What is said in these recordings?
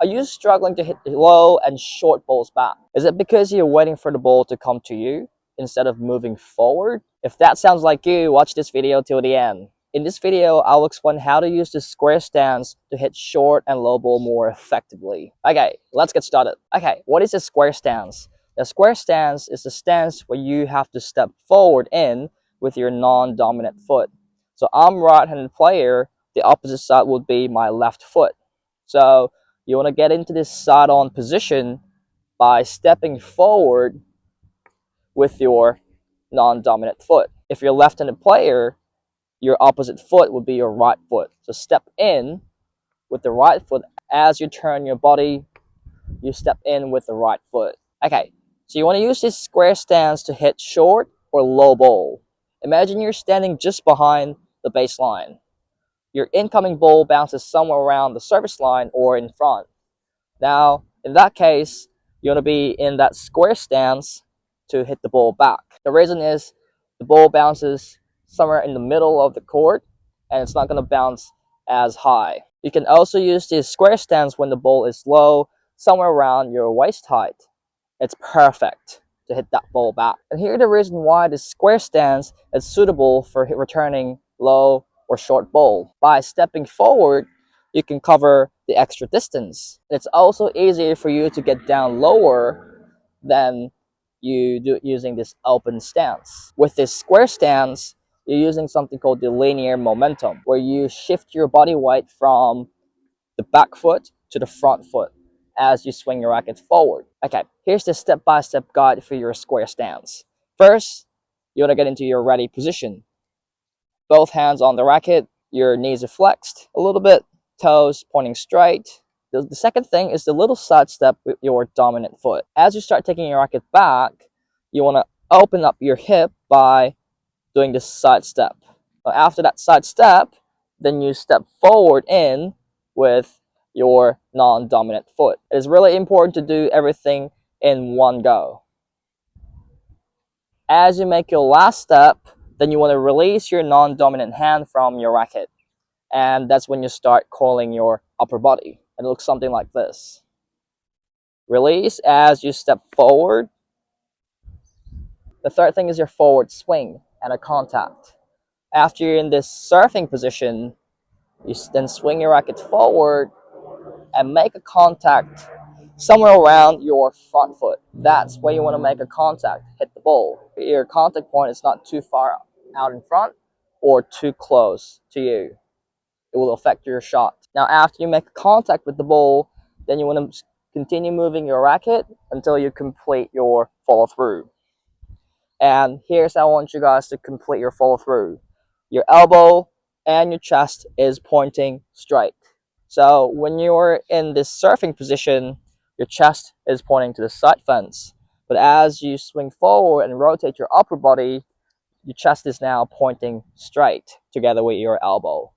are you struggling to hit low and short balls back? Is it because you're waiting for the ball to come to you instead of moving forward? If that sounds like you, watch this video till the end. In this video, I'll explain how to use the square stance to hit short and low ball more effectively. Okay, let's get started. Okay, what is a square stance? The square stance is the stance where you have to step forward in with your non-dominant foot. So I'm right-handed player, the opposite side would be my left foot. So you want to get into this side-on position by stepping forward with your non-dominant foot. If you're left-handed player, your opposite foot would be your right foot. So step in with the right foot. As you turn your body, you step in with the right foot. Okay, so you want to use this square stance to hit short or low ball. Imagine you're standing just behind the baseline. Your incoming ball bounces somewhere around the service line or in front. Now, in that case, you want to be in that square stance to hit the ball back. The reason is the ball bounces somewhere in the middle of the court and it's not going to bounce as high. You can also use this square stance when the ball is low, somewhere around your waist height. It's perfect to hit that ball back. And here's the reason why the square stance is suitable for returning low or short ball. By stepping forward, you can cover the extra distance. It's also easier for you to get down lower than you do using this open stance. With this square stance, you're using something called the linear momentum, where you shift your body weight from the back foot to the front foot as you swing your racket forward. Okay, here's the step-by-step guide for your square stance. First, you want to get into your ready position. Both hands on the racket, your knees are flexed a little bit, toes pointing straight. The second thing is the little side step with your dominant foot. As you start taking your racket back, you want to open up your hip by doing this side step. After that side step, then you step forward in with your non-dominant foot. It is really important to do everything in one go. As you make your last step, then you want to release your non-dominant hand from your racket. And that's when you start coiling your upper body. It looks something like this. Release as you step forward. The third thing is your forward swing and a contact. After you're in this surfing position, you then swing your racket forward and make a contact somewhere around your front foot. That's where you want to make a contact, hit the ball. Your contact point is not too far out in front or too close to you. It will affect your shot. Now, after you make contact with the ball, then you want to continue moving your racket until you complete your follow through. And here's how I want you guys to complete your follow through. Your elbow and your chest is pointing straight. So when you're in this surfing position, your chest is pointing to the side fence. But as you swing forward and rotate your upper body, your chest is now pointing straight together with your elbow.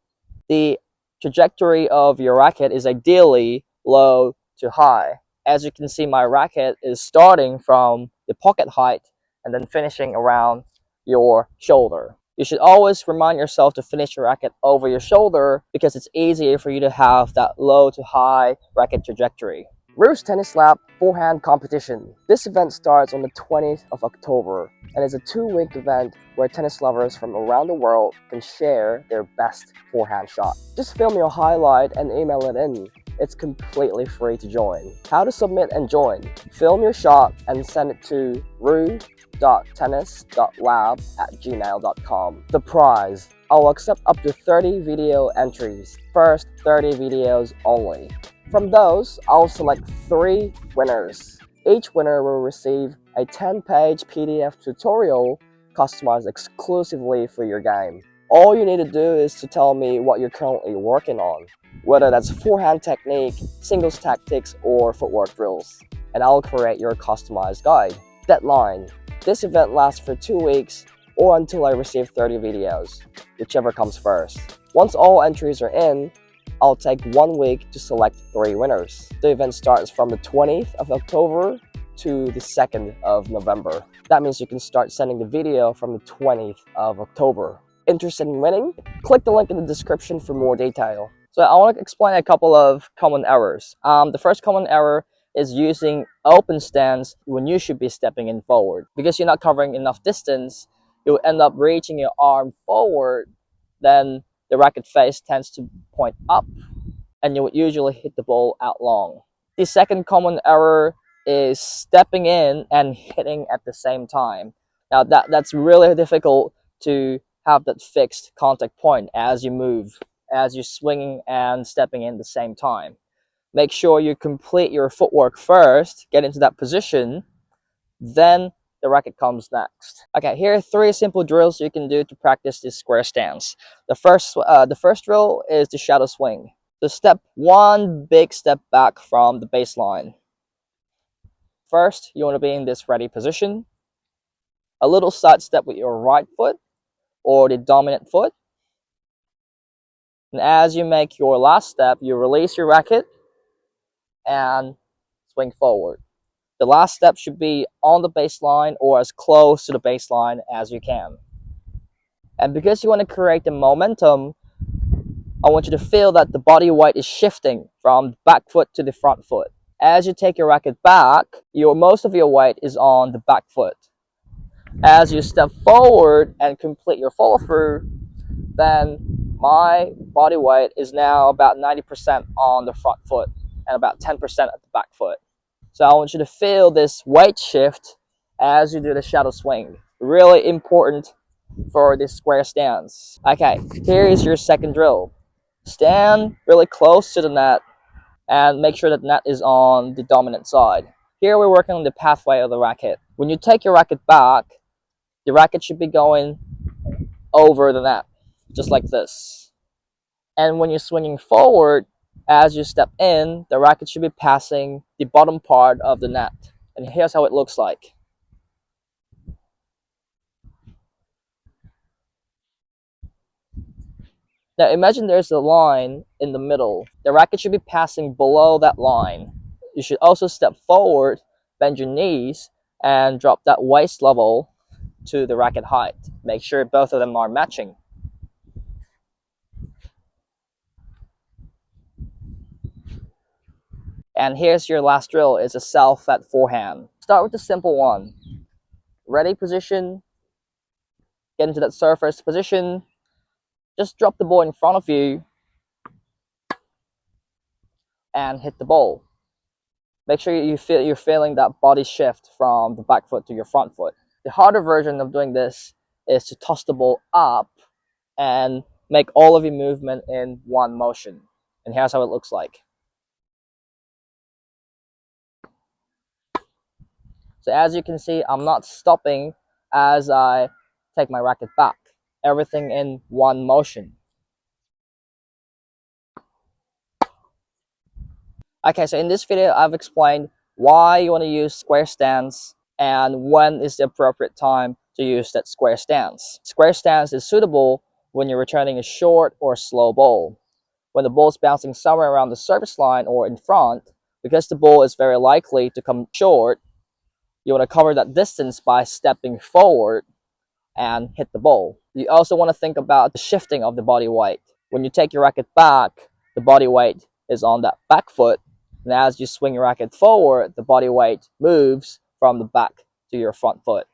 The trajectory of your racket is ideally low to high. As you can see, my racket is starting from the pocket height and then finishing around your shoulder. You should always remind yourself to finish your racket over your shoulder because it's easier for you to have that low to high racket trajectory. Roost Tennis Lab Forehand Competition. This event starts on the 20th of October and is a 2-week event where tennis lovers from around the world can share their best forehand shot. Just film your highlight and email it in. It's completely free to join. How to submit and join? Film your shot and send it to roo.tennis.lab@gmail.com. The prize. I'll accept up to 30 video entries. First 30 videos only. From those, I'll select 3 winners. Each winner will receive a 10-page PDF tutorial customized exclusively for your game. All you need to do is to tell me what you're currently working on, whether that's forehand technique, singles tactics, or footwork drills, and I'll create your customized guide. Deadline. This event lasts for 2 weeks or until I receive 30 videos, whichever comes first. Once all entries are in, I'll take 1 week to select 3 winners. The event starts from the 20th of October to the 2nd of November. That means you can start sending the video from the 20th of October. Interested in winning? Click the link in the description for more detail. So I want to explain a couple of common errors. The first common error is using open stance when you should be stepping in forward. Because you're not covering enough distance, you'll end up reaching your arm forward, then the racket face tends to point up, and you would usually hit the ball out long. The second common error is stepping in and hitting at the same time. Now that's really difficult to have that fixed contact point as you move, as you're swinging and stepping in the same time. Make sure you complete your footwork first, get into that position, then the racket comes next. Okay, here are 3 simple drills you can do to practice this square stance. The first drill is the shadow swing. So step 1 big step back from the baseline. First, you want to be in this ready position. A little side step with your right foot or the dominant foot. And as you make your last step, you release your racket and swing forward. The last step should be on the baseline or as close to the baseline as you can. And because you want to create the momentum, I want you to feel that the body weight is shifting from the back foot to the front foot. As you take your racket back, most of your weight is on the back foot. As you step forward and complete your follow through, then my body weight is now about 90% on the front foot and about 10% at the back foot. So I want you to feel this weight shift as you do the shadow swing. Really important for this square stance. Okay, here is your second drill. Stand really close to the net and make sure that the net is on the dominant side. Here we're working on the pathway of the racket. When you take your racket back, the racket should be going over the net, just like this. And when you're swinging forward, as you step in, the racket should be passing the bottom part of the net. And here's how it looks like. Now imagine there's a line in the middle. The racket should be passing below that line. You should also step forward, bend your knees, and drop that waist level to the racket height. Make sure both of them are matching. And here's your last drill, is a self-fed forehand. Start with the simple one. Ready position, get into that surface position, just drop the ball in front of you and hit the ball. Make sure you're feeling that body shift from the back foot to your front foot. The harder version of doing this is to toss the ball up and make all of your movement in one motion. And here's how it looks like. So as you can see, I'm not stopping as I take my racket back. Everything in one motion. Okay, so in this video, I've explained why you want to use square stance and when is the appropriate time to use that square stance. Square stance is suitable when you're returning a short or slow ball. When the ball is bouncing somewhere around the service line or in front, because the ball is very likely to come short, you want to cover that distance by stepping forward and hit the ball. You also want to think about the shifting of the body weight. When you take your racket back, the body weight is on that back foot, and as you swing your racket forward, the body weight moves from the back to your front foot.